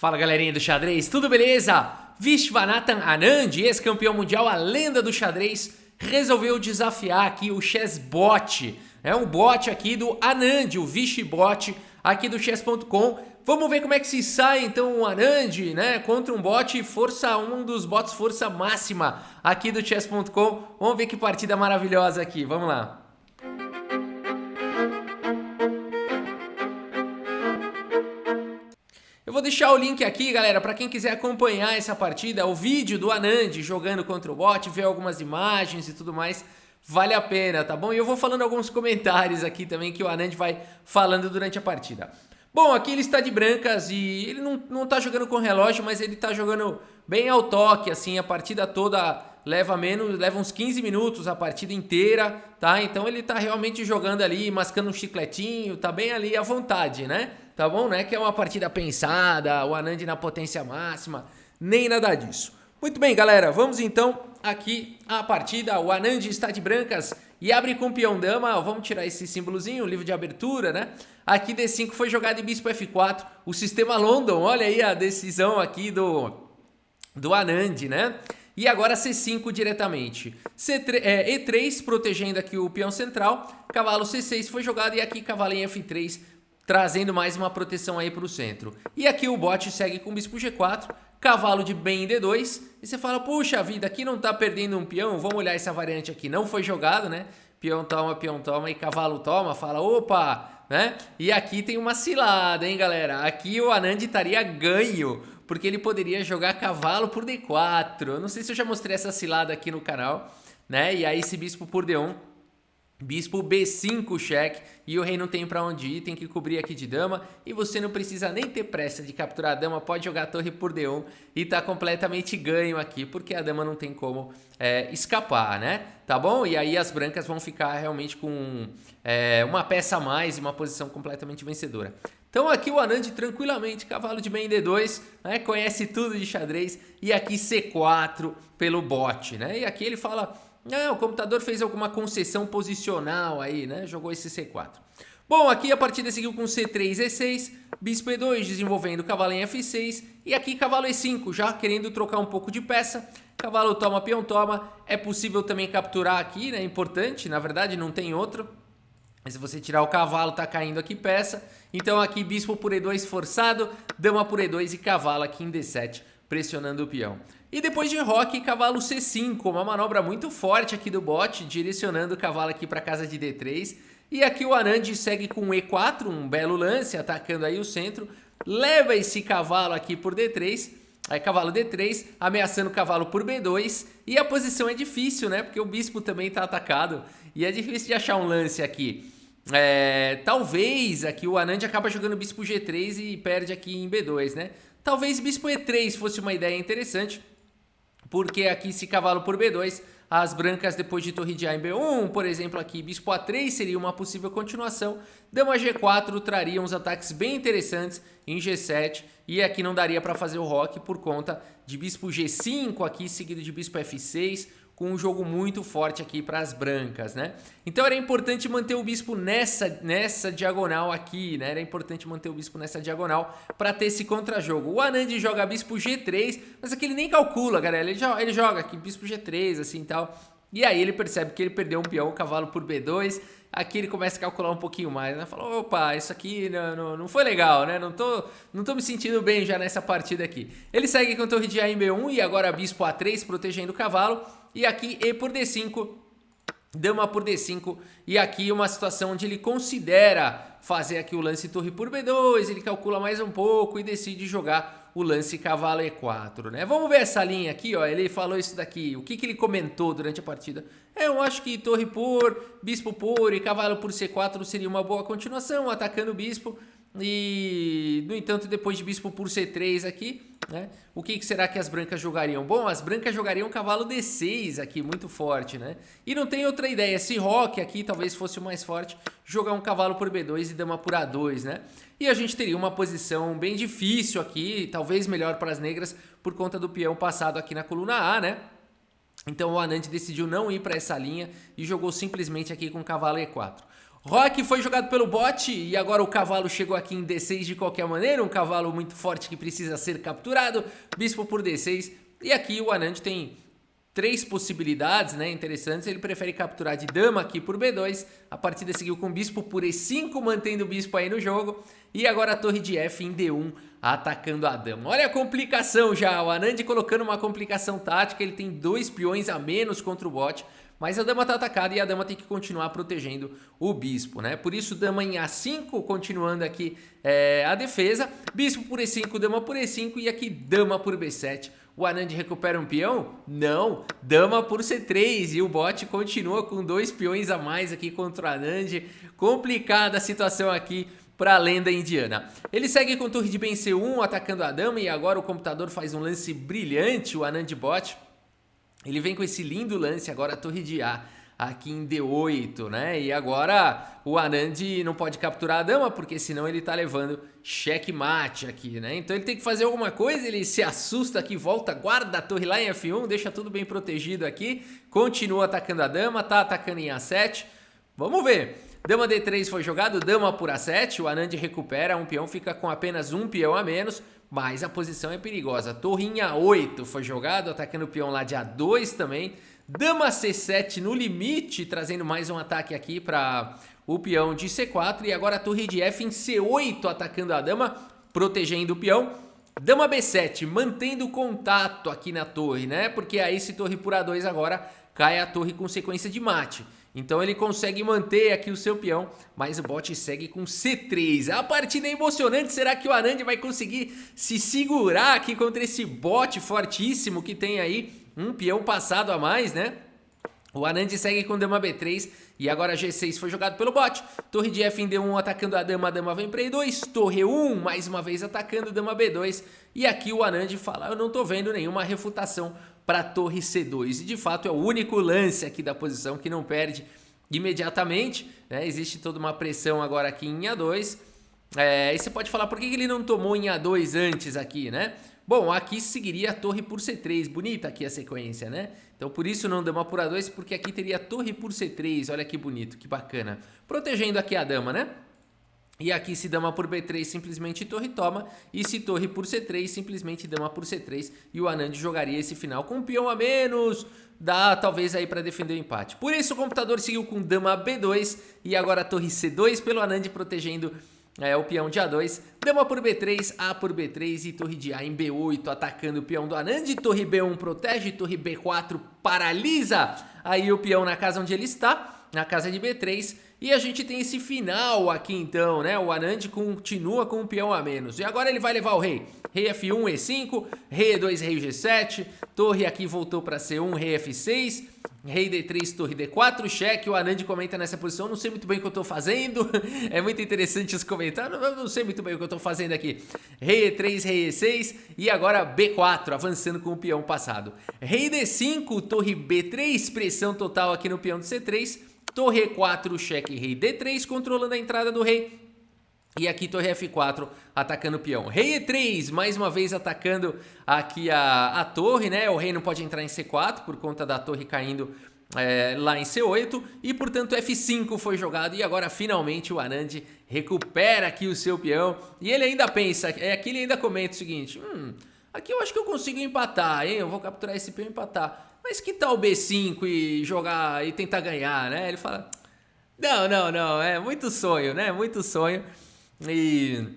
Fala galerinha do xadrez, tudo beleza? Vishwanathan Anand, ex-campeão mundial, a lenda do xadrez, resolveu desafiar aqui o Chessbot. É um bot aqui do Anand, o Vishbot aqui do chess.com. Vamos ver como é que se sai então o Anand, né, contra um bot força, um dos bots força máxima aqui do chess.com. Vamos ver que partida maravilhosa aqui, vamos lá. Eu vou deixar o link aqui, galera, para quem quiser acompanhar essa partida, o vídeo do Anand jogando contra o bot, ver algumas imagens e tudo mais, vale a pena, tá bom? E eu vou falando alguns comentários aqui também que o Anand vai falando durante a partida. Bom, aqui ele está de brancas e ele não tá jogando com relógio, mas ele tá jogando bem ao toque, assim, a partida toda leva uns 15 minutos a partida inteira, tá? Então ele tá realmente jogando ali, mascando um chicletinho, tá bem ali à vontade, né? Tá bom, né? Que é uma partida pensada, o Anand na potência máxima, nem nada disso. Muito bem, galera, vamos então aqui à partida. O Anand está de brancas e abre com peão dama. Vamos tirar esse símbolozinho, o livro de abertura, né? Aqui D5 foi jogado em bispo F4, o sistema London, olha aí a decisão aqui do Anand, né? E agora C5 diretamente. E3 protegendo aqui o peão central, cavalo C6 foi jogado e aqui cavalo em F3, trazendo mais uma proteção aí para o centro. E aqui o bot segue com bispo G4, cavalo de bem em D2, e você fala, puxa vida, aqui não tá perdendo um peão, vamos olhar essa variante aqui, não foi jogado, né? Peão toma e cavalo toma, fala, opa, né? E aqui tem uma cilada, hein, galera? Aqui o Anand estaria ganho, porque ele poderia jogar cavalo por D4. Eu não sei se eu já mostrei essa cilada aqui no canal, né? E aí esse bispo por D1, bispo B5 cheque, e o rei não tem pra onde ir, tem que cobrir aqui de dama, e você não precisa nem ter pressa de capturar a dama, pode jogar a torre por D1 e tá completamente ganho aqui, porque a dama não tem como escapar, né? Tá bom? E aí as brancas vão ficar realmente com uma peça a mais e uma posição completamente vencedora. Então aqui o Anand tranquilamente, cavalo de bem em D2, né? Conhece tudo de xadrez, e aqui C4 pelo bot, né? E aqui ele fala... o computador fez alguma concessão posicional aí, né? Jogou esse C4. Bom, aqui a partida seguiu com C3, E6, bispo E2, desenvolvendo cavalo em F6, e aqui cavalo E5, já querendo trocar um pouco de peça. Cavalo toma, peão toma. É possível também capturar aqui, né? Importante, na verdade não tem outro. Mas se você tirar o cavalo, tá caindo aqui peça. Então aqui bispo por E2 forçado, dama por E2 e cavalo aqui em D7, pressionando o peão. E depois de roque, cavalo C5, uma manobra muito forte aqui do bot, direcionando o cavalo aqui para casa de D3. E aqui o Anand segue com E4, um belo lance, atacando aí o centro. Leva esse cavalo aqui por D3, aí cavalo D3, ameaçando o cavalo por B2. E a posição é difícil, né? Porque o bispo também está atacado e é difícil de achar um lance aqui. Talvez aqui o Anand acaba jogando bispo G3 e perde aqui em B2, né? Talvez bispo E3 fosse uma ideia interessante, porque aqui se cavalo por B2, as brancas depois de torre de A em B1, por exemplo aqui bispo A3 seria uma possível continuação, dama G4 traria uns ataques bem interessantes em G7, e aqui não daria para fazer o roque por conta de bispo G5 aqui, seguido de bispo F6, com um jogo muito forte aqui para as brancas, né? Então era importante manter o bispo nessa diagonal aqui, né? Era importante manter o bispo nessa diagonal para ter esse contra-jogo. O Anand joga bispo G3, mas aqui ele nem calcula, galera. Ele joga aqui bispo G3, assim e tal. E aí ele percebe que ele perdeu um peão, o cavalo por B2. Aqui ele começa a calcular um pouquinho mais, né? Fala, opa, isso aqui não foi legal, né? Não tô me sentindo bem já nessa partida aqui. Ele segue com torre de A em B1 e agora bispo A3 protegendo o cavalo. E aqui E por D5, dama por D5, e aqui uma situação onde ele considera fazer aqui o lance torre por B2, ele calcula mais um pouco e decide jogar o lance cavalo E4, né? Vamos ver essa linha aqui, ó, ele falou isso daqui, o que ele comentou durante a partida. Eu acho que torre por, bispo por e cavalo por C4 seria uma boa continuação, atacando o bispo. E, no entanto, depois de bispo por C3 aqui, né? O que será que as brancas jogariam? Bom, as brancas jogariam cavalo D6 aqui, muito forte, né? E não tem outra ideia, se roque aqui talvez fosse o mais forte, jogar um cavalo por B2 e dama por A2, né? E a gente teria uma posição bem difícil aqui, talvez melhor para as negras, por conta do peão passado aqui na coluna A, né? Então o Anand decidiu não ir para essa linha e jogou simplesmente aqui com cavalo E4. Roque foi jogado pelo bot e agora o cavalo chegou aqui em D6 de qualquer maneira, um cavalo muito forte que precisa ser capturado, bispo por D6, e aqui o Anand tem 3 possibilidades, né, interessantes. Ele prefere capturar de dama aqui por B2, a partida seguiu com bispo por E5, mantendo o bispo aí no jogo, e agora a torre de F em D1, atacando a dama. Olha a complicação já, o Anand colocando uma complicação tática, ele tem 2 peões a menos contra o bot, mas a dama está atacada e a dama tem que continuar protegendo o bispo, né? Por isso, dama em A5, continuando aqui a defesa. Bispo por E5, dama por E5 e aqui dama por B7. O Anand recupera um peão? Não, dama por C3 e o bot continua com 2 peões a mais aqui contra o Anand. Complicada a situação aqui para a lenda indiana. Ele segue com torre de bem C1, atacando a dama, e agora o computador faz um lance brilhante, o Anand bot. Ele vem com esse lindo lance agora, a torre de A, aqui em D8, né? E agora o Anand não pode capturar a dama, porque senão ele tá levando checkmate aqui, né? Então ele tem que fazer alguma coisa, ele se assusta aqui, volta, guarda a torre lá em F1, deixa tudo bem protegido aqui, continua atacando a dama, tá atacando em A7. Vamos ver. Dama D3 foi jogado, dama por A7, o Anand recupera, um peão fica com apenas um peão a menos, mas a posição é perigosa. Torre em A8 foi jogado, atacando o peão lá de A2 também. Dama C7 no limite, trazendo mais um ataque aqui para o peão de C4. E agora a torre de F em C8, atacando a dama, protegendo o peão. Dama B7, mantendo contato aqui na torre, né? Porque aí se torre por A2 agora cai a torre com sequência de mate. Então ele consegue manter aqui o seu peão, mas o bot segue com C3. A partida é emocionante, será que o Anand vai conseguir se segurar aqui contra esse bot fortíssimo que tem aí um peão passado a mais, né? O Anand segue com dama B3 e agora G6 foi jogado pelo bot. Torre de F em D1 atacando a dama vem para E2. Torre 1 mais uma vez atacando dama B2. E aqui o Anand fala, eu não tô vendo nenhuma refutação para torre C2. E de fato é o único lance aqui da posição que não perde imediatamente, né? Existe toda uma pressão agora aqui em A2. E você pode falar, por que ele não tomou em A2 antes aqui, né? Bom, aqui seguiria a torre por C3, bonita aqui a sequência, né? Então por isso não dama por A2, porque aqui teria torre por C3, olha que bonito, que bacana. Protegendo aqui a dama, né? E aqui se dama por B3, simplesmente torre toma, e se torre por C3, simplesmente dama por C3, e o Anand jogaria esse final com um peão a menos, dá talvez aí para defender o empate. Por isso o computador seguiu com dama B2, e agora torre C2 pelo Anand protegendo o peão de A2, dama por B3, A por B3 e torre de A em B8 atacando o peão do Anand, torre B1 protege, torre B4 paralisa aí o peão na casa onde ele está, na casa de B3, e a gente tem esse final aqui então, né? O Anand continua com um peão a menos, e agora ele vai levar o rei. Rei F1, E5, rei E2, rei G7, torre aqui voltou para C1, rei F6, rei D3, torre D4, cheque. O Anand comenta nessa posição, não sei muito bem o que eu tô fazendo, é muito interessante os comentários, eu não sei muito bem o que eu tô fazendo aqui. Rei E3, rei E6 e agora B4, avançando com o peão passado. Rei D5, torre B3, pressão total aqui no peão de C3, torre E4, cheque, rei D3, controlando a entrada do rei. E aqui torre F4 atacando o peão. Rei E3, mais uma vez atacando aqui a torre, né? O rei não pode entrar em C4 por conta da torre caindo lá em C8. E portanto F5 foi jogado e agora finalmente o Anand recupera aqui o seu peão. E ele ainda pensa, aqui ele ainda comenta o seguinte, aqui eu acho que eu consigo empatar, hein? Eu vou capturar esse peão e empatar. Mas que tal B5 e jogar e tentar ganhar, né? Ele fala, não, é muito sonho, né? Muito sonho. E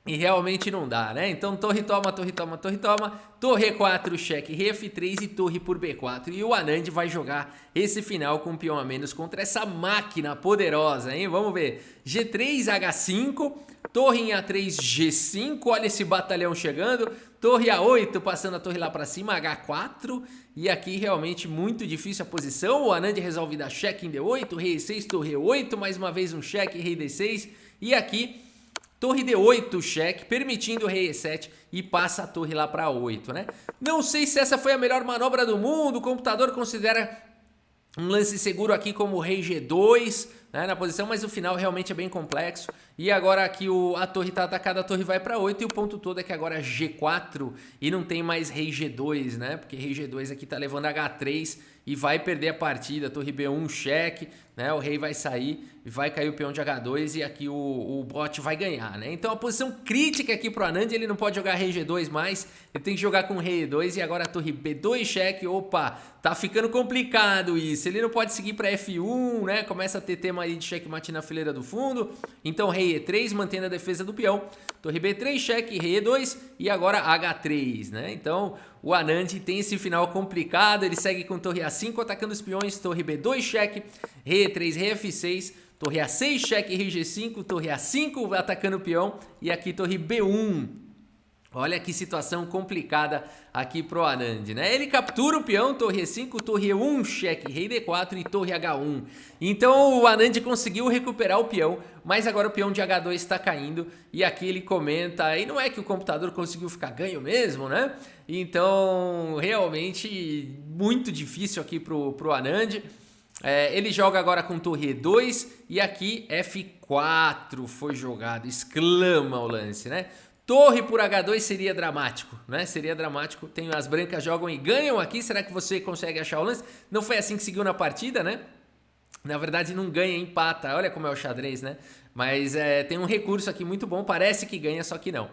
realmente não dá, né? Então torre toma, torre toma, torre toma, torre E4, cheque, rei F3 e torre por B4. E o Anand vai jogar esse final com um peão a menos contra essa máquina poderosa, hein? Vamos ver. G3, H5, torre em A3, G5, olha esse batalhão chegando, torre A8, passando a torre lá pra cima, H4, e aqui realmente muito difícil a posição, o Anand resolve dar cheque em D8, rei E6, torre E8, mais uma vez um cheque, rei D6, e aqui torre D8, cheque, permitindo o rei E7 e passa a torre lá para 8, né? Não sei se essa foi a melhor manobra do mundo, o computador considera um lance seguro aqui como o rei G2, né, na posição, mas o final realmente é bem complexo. E agora aqui a torre tá atacada, a torre vai para 8 e o ponto todo é que agora é G4 e não tem mais rei G2, né? Porque rei G2 aqui tá levando H3 e vai perder a partida. Torre B1, cheque, né? O rei vai sair e vai cair o peão de H2 e aqui o bot vai ganhar, né? Então a posição crítica aqui pro Anand, ele não pode jogar rei G2 mais, ele tem que jogar com rei E2 e agora a torre B2, cheque. Opa, tá ficando complicado isso. Ele não pode seguir para F1, né? Começa a ter tema aí de checkmate na fileira do fundo. Então rei E3, mantendo a defesa do peão. Torre B3, cheque, rei E2 e agora H3, né? Então o Anand tem esse final complicado, ele segue com torre A5 atacando os peões, torre B2, cheque, rei E3, rei F6, torre A6, cheque, rei G5, torre A5 atacando o peão e aqui torre B1. Olha que situação complicada aqui pro Anand, né? Ele captura o peão, torre E5, torre E1, cheque, rei D4 e torre H1. Então o Anand conseguiu recuperar o peão, mas agora o peão de H2 está caindo. E aqui ele comenta, e não é que o computador conseguiu ficar ganho mesmo, né? Então realmente muito difícil aqui pro Anand. Ele joga agora com torre E2 e aqui F4 foi jogado, exclama o lance, né? Torre por H2 seria dramático, né? Seria dramático. As brancas jogam e ganham aqui. Será que você consegue achar o lance? Não foi assim que seguiu na partida, né? Na verdade não ganha, empata. Olha como é o xadrez, né? Mas tem um recurso aqui muito bom. Parece que ganha, só que não.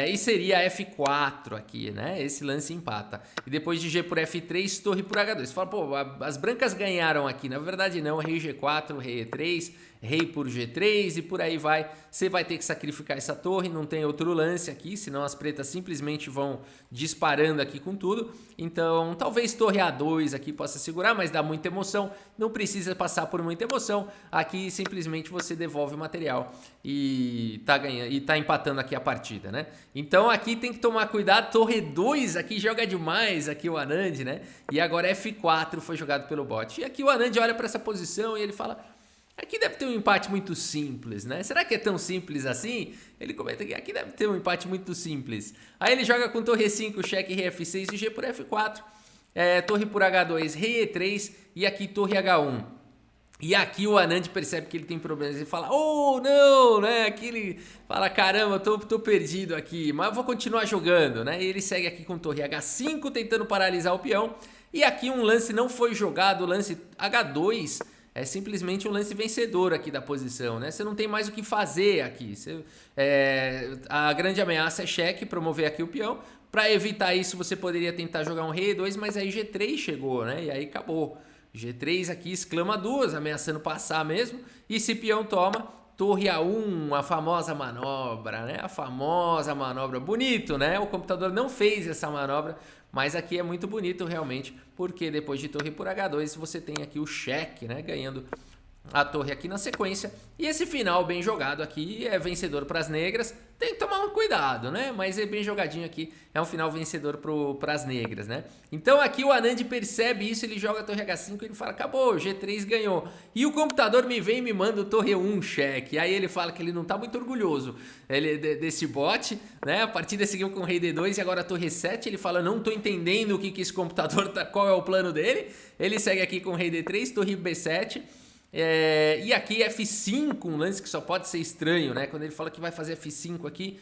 E seria F4 aqui, né? Esse lance empata. E depois de G por F3, torre por H2. Você fala, pô, as brancas ganharam aqui. Na verdade não, rei G4, rei E3, rei por G3 e por aí vai. Você vai ter que sacrificar essa torre, não tem outro lance aqui, senão as pretas simplesmente vão disparando aqui com tudo. Então talvez torre A2 aqui possa segurar, mas dá muita emoção. Não precisa passar por muita emoção. Aqui simplesmente você devolve o material e tá ganhando, e tá empatando aqui a partida, né? Então aqui tem que tomar cuidado, torre 2 aqui joga demais aqui o Anand, né? E agora F4 foi jogado pelo bot. E aqui o Anand olha para essa posição e ele fala, aqui deve ter um empate muito simples, né? Será que é tão simples assim? Ele comenta que aqui deve ter um empate muito simples. Aí ele joga com torre 5, cheque, rei F6 e G por F4. Torre por H2, rei E3 e aqui torre H1. E aqui o Anand percebe que ele tem problemas. Ele fala, oh não, né? Aqui ele fala, caramba, tô perdido aqui, mas eu vou continuar jogando, né? E ele segue aqui com torre H5 tentando paralisar o peão. E aqui um lance não foi jogado, o lance H2 é simplesmente um lance vencedor aqui da posição, né? Você não tem mais o que fazer aqui. A grande ameaça é cheque, promover aqui o peão. Para evitar isso, você poderia tentar jogar um rei E2, mas aí G3 chegou, né? E aí acabou. G3 aqui exclama duas, ameaçando passar mesmo. E se peão toma, torre A1, a famosa manobra, né? A famosa manobra. Bonito, né? O computador não fez essa manobra, mas aqui é muito bonito realmente, porque depois de torre por H2 você tem aqui o cheque, né? Ganhando a torre aqui na sequência. E esse final bem jogado aqui é vencedor para as negras. Tem que tomar um cuidado, né? Mas é bem jogadinho aqui. É um final vencedor para as negras, né? Então aqui o Anand percebe isso. Ele joga a torre H5 e ele fala, acabou, G3 ganhou. E o computador me vem e me manda o torre 1 cheque. Aí ele fala que ele não tá muito orgulhoso desse bot, né? A partida seguiu com o rei D2 e agora a torre 7. Ele fala, não tô entendendo o que esse computador tá, qual é o plano dele. Ele segue aqui com o rei D3, torre B7. E aqui F5, um lance que só pode ser estranho, né? Quando ele fala que vai fazer F5 aqui,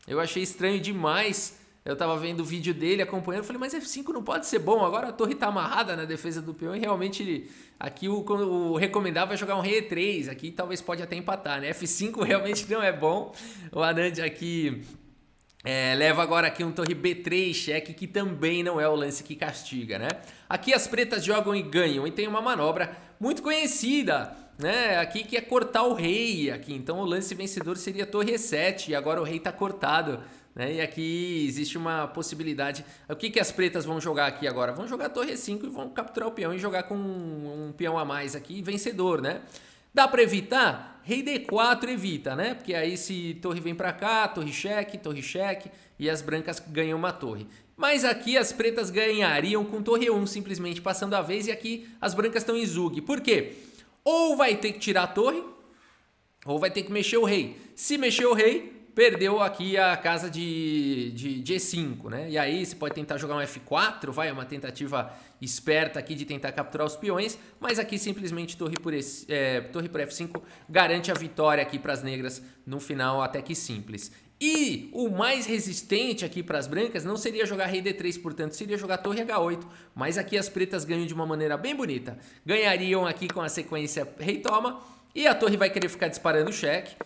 eu achei estranho demais. Eu tava vendo o vídeo dele, acompanhando, falei, mas F5 não pode ser bom, agora a torre tá amarrada na defesa do peão e realmente aqui o recomendável é jogar um rei E3, aqui talvez pode até empatar, né? F5 realmente não é bom, o Anand aqui leva agora aqui um torre B3 cheque, que também não é o lance que castiga, né? Aqui as pretas jogam e ganham, e tem uma manobra muito conhecida, né? Aqui que é cortar o rei, aqui. Então o lance vencedor seria torre E7, e agora o rei tá cortado, né? E aqui existe uma possibilidade. O que as pretas vão jogar aqui agora? Vão jogar torre E5 e vão capturar o peão e jogar com um peão a mais aqui, vencedor, né? Dá para evitar? Rei D4 evita, né? Porque aí se torre vem para cá, torre cheque, e as brancas ganham uma torre. Mas aqui as pretas ganhariam com torre 1, simplesmente passando a vez, e aqui as brancas estão em zug. Por quê? Ou vai ter que tirar a torre, ou vai ter que mexer o rei. Se mexer o rei, perdeu aqui a casa de E5, né? E aí você pode tentar jogar um F4, vai, uma tentativa esperta aqui de tentar capturar os peões, mas aqui simplesmente torre por F5 garante a vitória aqui para as negras no final, até que simples. E o mais resistente aqui para as brancas não seria jogar rei D3, portanto seria jogar torre H8, mas aqui as pretas ganham de uma maneira bem bonita. Ganhariam aqui com a sequência rei toma, e a torre vai querer ficar disparando cheque,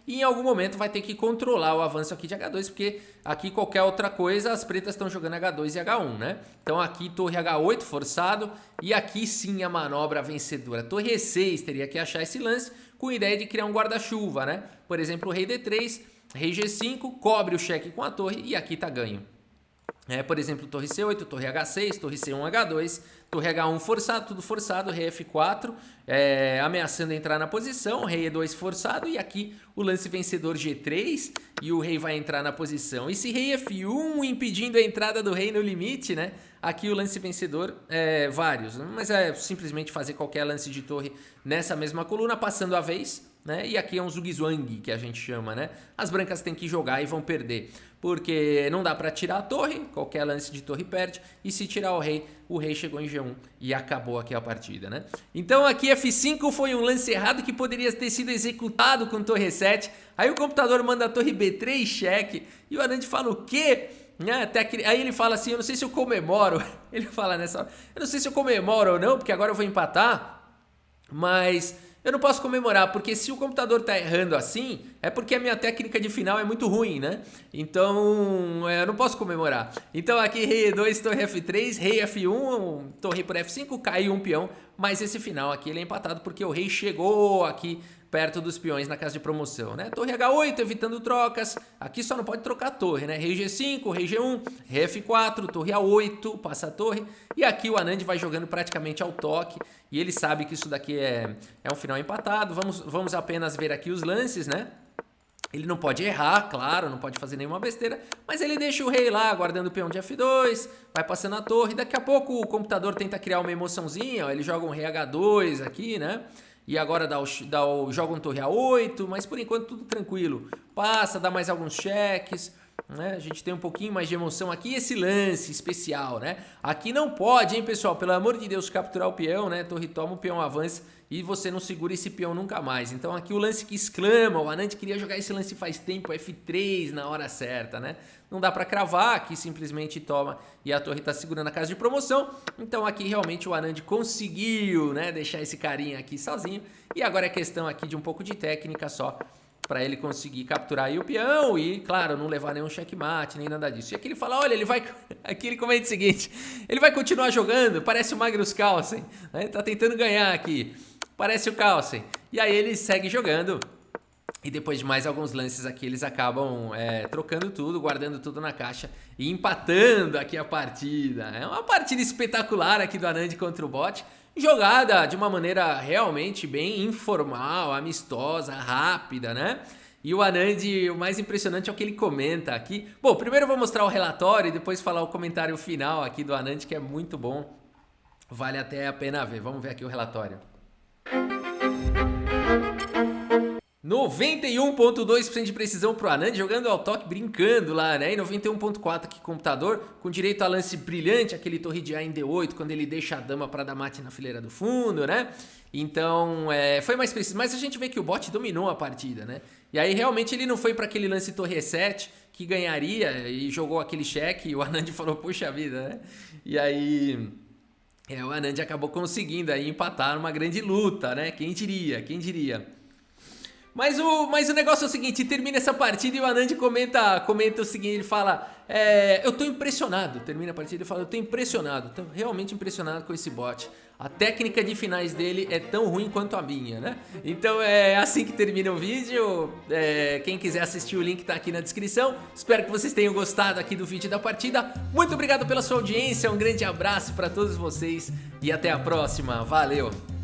e em algum momento vai ter que controlar o avanço aqui de H2, porque aqui qualquer outra coisa as pretas estão jogando H2 e H1, né? Então aqui torre H8 forçado, e aqui sim a manobra vencedora. Torre E6 teria que achar esse lance com a ideia de criar um guarda-chuva, né? Por exemplo, rei D3, rei G5, cobre o cheque com a torre e aqui tá ganho. Por exemplo, torre C8, torre H6, torre C1, H2, torre H1 forçado, tudo forçado, rei F4, ameaçando entrar na posição, rei E2 forçado, e aqui o lance vencedor G3, e o rei vai entrar na posição. E se rei F1 impedindo a entrada do rei no limite, né? Aqui o lance vencedor vários, mas é simplesmente fazer qualquer lance de torre nessa mesma coluna, passando a vez, né? E aqui é um zugzwang que a gente chama, né? As brancas têm que jogar e vão perder, porque não dá para tirar a torre, qualquer lance de torre perde, e se tirar o rei chegou em G1 e acabou aqui a partida, né? Então aqui F5 foi um lance errado que poderia ter sido executado com torre 7, aí o computador manda a torre B3 cheque, e o Anand fala o quê? Aí ele fala assim, eu não sei se eu comemoro, ele fala nessa hora, eu não sei se eu comemoro ou não, porque agora eu vou empatar, mas eu não posso comemorar, porque se o computador tá errando assim, é porque a minha técnica de final é muito ruim, né? Então, eu não posso comemorar. Então aqui rei E2, torre F3, rei F1, torre por F5, caiu um peão, mas esse final aqui ele é empatado porque o rei chegou aqui perto dos peões na casa de promoção, né? Torre H8, evitando trocas. Aqui só não pode trocar a torre, né? Rei G5, rei G1, rei F4, torre A8, passa a torre. E aqui o Anand vai jogando praticamente ao toque. E ele sabe que isso daqui é um final empatado. Vamos apenas ver aqui os lances, né? Ele não pode errar, claro, não pode fazer nenhuma besteira, mas ele deixa o rei lá, guardando o peão de F2, vai passando a torre. Daqui a pouco o computador tenta criar uma emoçãozinha, ó, ele joga um rei H2 aqui, né? E agora joga um torre A8, mas por enquanto tudo tranquilo. Passa, dá mais alguns cheques, né? A gente tem um pouquinho mais de emoção aqui. Esse lance especial, né? Aqui não pode, hein, pessoal? Pelo amor de Deus, capturar o peão, né? Torre toma, o peão avança e você não segura esse peão nunca mais. Então aqui o lance que exclama, o Anand queria jogar esse lance faz tempo, F3 na hora certa, né? Não dá pra cravar, aqui simplesmente toma e a torre tá segurando a casa de promoção. Então aqui realmente o Anand conseguiu, né, deixar esse carinha aqui sozinho. E agora é questão aqui de um pouco de técnica só, para ele conseguir capturar aí o peão e, claro, não levar nenhum checkmate, nem nada disso. E aqui ele fala, olha, ele vai... Aqui ele comenta o seguinte, ele vai continuar jogando, parece o Magnus Carlsen, né? Tá tentando ganhar aqui, parece o Carlsen. E aí ele segue jogando. E depois de mais alguns lances aqui, eles acabam trocando tudo, guardando tudo na caixa e empatando aqui a partida. É uma partida espetacular aqui do Anand contra o bot, jogada de uma maneira realmente bem informal, amistosa, rápida, né? E o Anand, o mais impressionante é o que ele comenta aqui. Bom, primeiro eu vou mostrar o relatório e depois falar o comentário final aqui do Anand, que é muito bom. Vale até a pena ver. Vamos ver aqui o relatório. 91,2% de precisão pro Anand, jogando ao toque, brincando lá, né? E 91,4% aqui computador, com direito a lance brilhante, aquele torre de A em D8, quando ele deixa a dama para dar mate na fileira do fundo, né? Então, foi mais preciso. Mas a gente vê que o bot dominou a partida, né? E aí, realmente, ele não foi para aquele lance torre E7, que ganharia, e jogou aquele cheque, e o Anand falou, puxa vida, né? E aí... o Anand acabou conseguindo aí empatar numa grande luta, né? Quem diria, quem diria? Mas o negócio é o seguinte, termina essa partida e o Anand comenta o seguinte, ele fala, eu tô impressionado, termina a partida e fala, eu tô impressionado, tô realmente impressionado com esse bot. A técnica de finais dele é tão ruim quanto a minha, né? Então é assim que termina o vídeo, quem quiser assistir o link tá aqui na descrição. Espero que vocês tenham gostado aqui do vídeo da partida. Muito obrigado pela sua audiência, um grande abraço pra todos vocês e até a próxima, valeu!